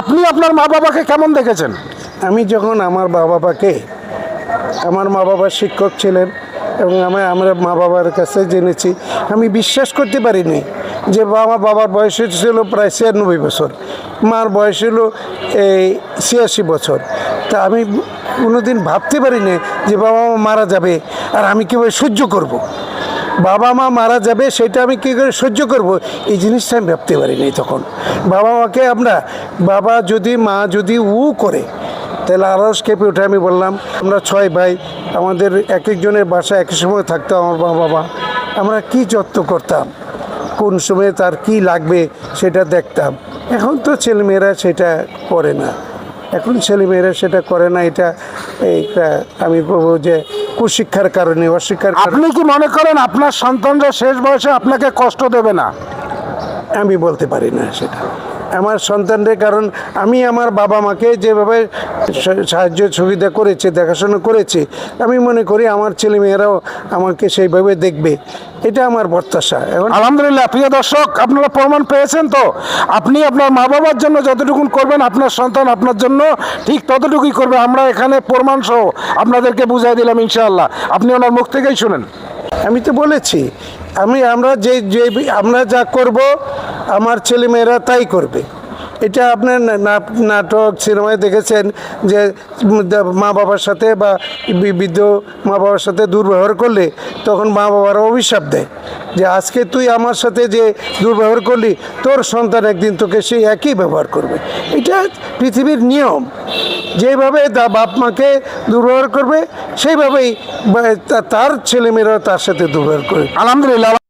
আপনি আপনার মা বাবাকে কেমন দেখেছেন? আমি যখন আমার মা বাবা শিক্ষক ছিলেন এবং আমরা মা বাবার কাছে জেনেছি, আমি বিশ্বাস করতে পারিনি যে বাবার বয়স ছিল প্রায় 96 বছর, মার বয়স হলো 86 বছর। তা আমি কোনোদিন ভাবতে পারিনি যে বাবা মা মারা যাবে আর আমি কীভাবে সহ্য করব। বাবা মা মারা যাবে সেটা আমি কী করে সহ্য করব, এই জিনিসটা আমি ভাবতে পারিনি তখন। বাবা মাকে বাবা যদি মা যদি করে তাহলে আরস কেঁপে উঠে। আমি বললাম আমরা 6 ভাই, আমাদের এক একজনের বাসা একই সময় থাকতো আমার বাবা। আমরা কি যত্ন করতাম, কোন সময়ে তার কি লাগবে সেটা দেখতাম। এখন তো ছেলেমেয়েরা সেটা করে না, সেটা করে না। এটা আমি বলবো যে কুশিক্ষার কারণে, অশিক্ষার। আপনি কি মনে করেন আপনার সন্তানরা শেষ বয়সে আপনাকে কষ্ট দেবে না? আমি বলতে পারি না সেটা আমার সন্তানদের, কারণ আমি আমার বাবা মাকে যেভাবে সাহায্য সুবিধা করেছে, দেখাশোনা করেছি, আমি মনে করি আমার ছেলেমেয়েরাও আমাকে সেইভাবে দেখবে, এটা আমার প্রত্যাশা। এখন আলহামদুলিল্লাহ। প্রিয় দর্শক, আপনারা প্রমাণ পেয়েছেন তো, আপনি আপনার মা বাবার জন্য যতটুকু করবেন আপনার সন্তান আপনার জন্য ঠিক ততটুকুই করবে। আমরা এখানে প্রমাণ সহ আপনাদেরকে বুঝাই দিলাম ইনশাআল্লাহ। আপনি ওনার মুখ থেকেই শুনেন। আমি তো বলেছি আমরা যা করব আমার ছেলেমেয়েরা তাই করবে। এটা আপনার নাটক সিনেমায় দেখেছেন যে মা বাবার সাথে বা বৃদ্ধ মা বাবার সাথে দুর্ব্যবহার করলে তখন মা বাবারা অভিশাপ দেয় যে আজকে তুই আমার সাথে যে দুর্ব্যবহার করলি, তোর সন্তান একদিন তোকে সেই একই ব্যবহার করবে। এটা পৃথিবীর নিয়ম। যেভাবে বাপ মাকে দুর্ব্যবহার করবে সেইভাবেই তার ছেলেমেয়েরাও তার সাথে দুর্ব্যবহার করবে। আলহামদুলিল্লাহ।